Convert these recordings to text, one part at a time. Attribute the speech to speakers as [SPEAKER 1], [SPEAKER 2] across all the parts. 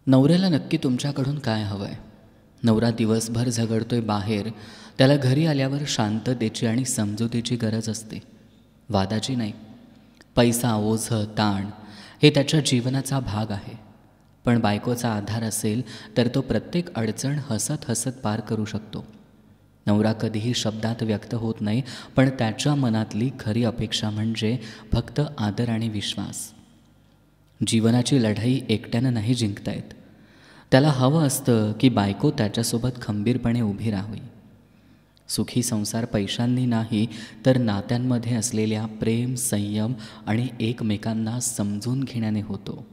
[SPEAKER 1] नवऱ्याला नक्की तुमच्याकडून काय हवं आहे? नवरा दिवसभर झगडतोय बाहेर, त्याला घरी आल्यावर शांततेची आणि समजुतीची गरज असते, वादाची नाही. पैसा, ओझं, ताण हे त्याच्या जीवनाचा भाग आहे. पण बायकोचा आधार असेल तर तो प्रत्येक अडचण हसत हसत पार करू शकतो. नवरा कधीही शब्दात व्यक्त होत नाही, पण त्याच्या मनातली खरी अपेक्षा म्हणजे फक्त आदर आणि विश्वास. जीवनाची लढाई एकट्यानं नाही जिंकता येत. त्याला हवं असतं की बायको त्याच्यासोबत खंबीरपणे उभी राहावी. सुखी संसार पैशांनी नाही तर नात्यांमध्ये असलेल्या प्रेम, संयम आणि एकमेकांना समजून घेण्याने होतो.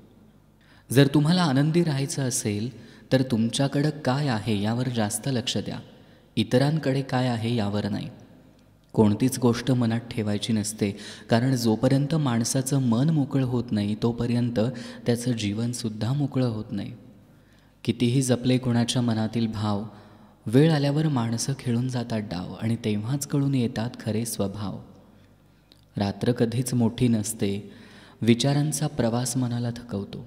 [SPEAKER 1] जर तुम्हाला आनंदी राहायचं असेल तर तुमच्याकडं काय आहे यावर जास्त लक्ष द्या, इतरांकडे काय आहे यावर नाही. कोणतीच गोष्ट मनात ठेवायची नसते, कारण जोपर्यंत माणसाचं मन मोकळं होत नाही तोपर्यंत त्याचं जीवनसुद्धा मोकळं होत नाही. कितीही जपले कोणाच्या मनातील भाव, वेळ आल्यावर माणसं खेळून जातात डाव आणि तेव्हाच कळून येतात खरे स्वभाव. रात्र कधीच मोठी नसते, विचारांचा प्रवास मनाला थकवतो.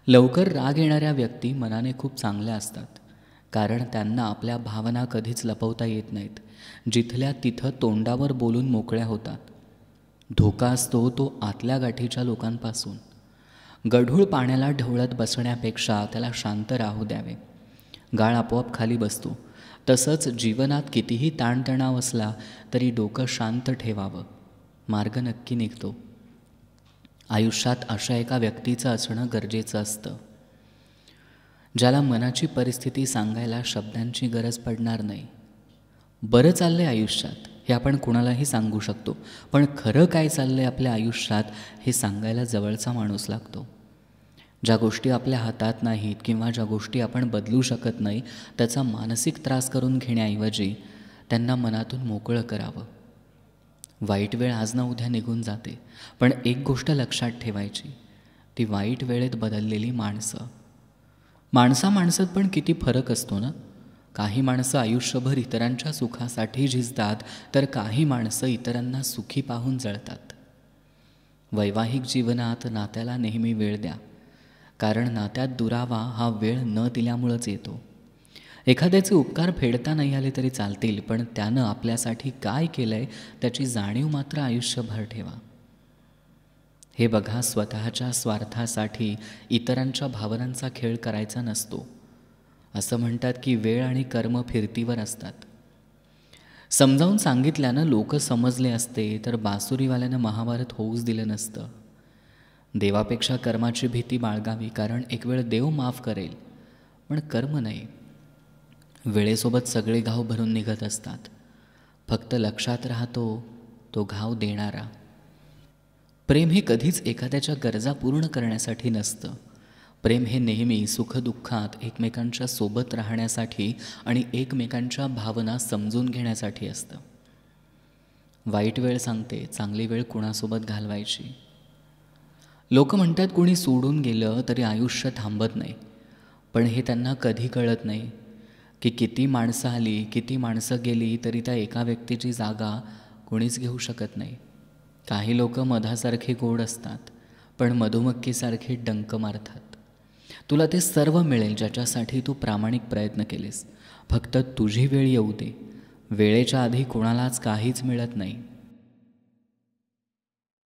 [SPEAKER 1] लवकर राग येणाऱ्या व्यक्ती मनाने खूप चांगल्या असतात, कारण त्यांना आपल्या भावना कधीच लपवता येत नाहीत. जिथल्या तिथं तोंडावर बोलून मोकळ्या होतात. धोका असतो तो आतल्या गाठीच्या लोकांपासून. गढूळ पाण्याला ढवळत बसण्यापेक्षा त्याला शांत राहू द्यावे, गाळ आपोआप खाली बसतो. तसंच जीवनात कितीही ताणतणाव असला तरी डोकं शांत ठेवावं, मार्ग नक्की निघतो. आयुष्यात अशा एका व्यक्तीचं असणं गरजेचं असतं, ज्याला मनाची परिस्थिती सांगायला शब्दांची गरज पडणार नाही. बरं चाललंय आयुष्यात हे आपण कुणालाही सांगू शकतो, पण खरं काय चाललंय आपल्या आयुष्यात हे सांगायला जवळचा माणूस लागतो. ज्या गोष्टी आपल्या हातात नाहीत किंवा ज्या गोष्टी आपण बदलू शकत नाही त्याचा मानसिक त्रास करून घेण्याऐवजी त्यांना मनातून मोकळं करावं. वाईट वेळ आज ना उद्या निघून जाते, पण एक गोष्ट लक्षात ठेवायची, ती वाईट वेळेत बदललेली माणसं. माणसात पण किती फरक असतो ना. काही माणसं आयुष्यभर इतरांच्या सुखासाठी झिजतात, तर काही माणसं इतरांना सुखी पाहून जळतात. वैवाहिक जीवनात नात्याला नेहमी वेळ द्या, कारण नात्यात दुरावा हा वेळ न दिल्यामुळंच येतो. एखाद्याचे उपकार फेडता नाही आले तरी चालतील, पण त्यानं आपल्यासाठी काय केलं आहे त्याची जाणीव मात्र आयुष्यभर ठेवा. हे बघा, स्वतःच्या स्वार्थासाठी इतरांच्या भावनांचा खेळ करायचा नसतो. असं म्हणतात की वेळ आणि कर्म फिरतीवर असतात. समजावून सांगितल्यानं लोक समजले असते तर बासुरीवाल्यानं महाभारत होऊच दिलं नसतं. देवापेक्षा कर्माची भीती बाळगावी, कारण एक वेळ देव माफ करेल, पण कर्म नाही. वेळेसोबत सगळे घाव भरून निघत असतात, फक्त लक्षात राहतो तो घाव देणारा. प्रेम हे कधीच एखाद्याच्या गरजा पूर्ण करण्यासाठी नसतं. प्रेम हे नेहमी सुखदुःखात एकमेकांच्या सोबत राहण्यासाठी आणि एकमेकांच्या भावना समजून घेण्यासाठी असतं. वाईट वेळ सांगते चांगली वेळ कुणासोबत घालवायची. लोक म्हणतात कोणी सोडून गेलं तरी आयुष्य थांबत नाही, पण हे त्यांना कधी कळत नाही की किती माणसं आली, किती माणसं गेली तरी त्या एका व्यक्तीची जागा कोणीच घेऊ शकत नाही. काही लोक मधासारखे गोड असतात, पण मधुमक्कीसारखे डंक मारतात. तुला ते सर्व मिळेल ज्याच्यासाठी तू प्रामाणिक प्रयत्न केलेस. फक्त तुझी वेळ येऊ दे. वेळेच्या आधी कोणालाच काहीच मिळत नाही.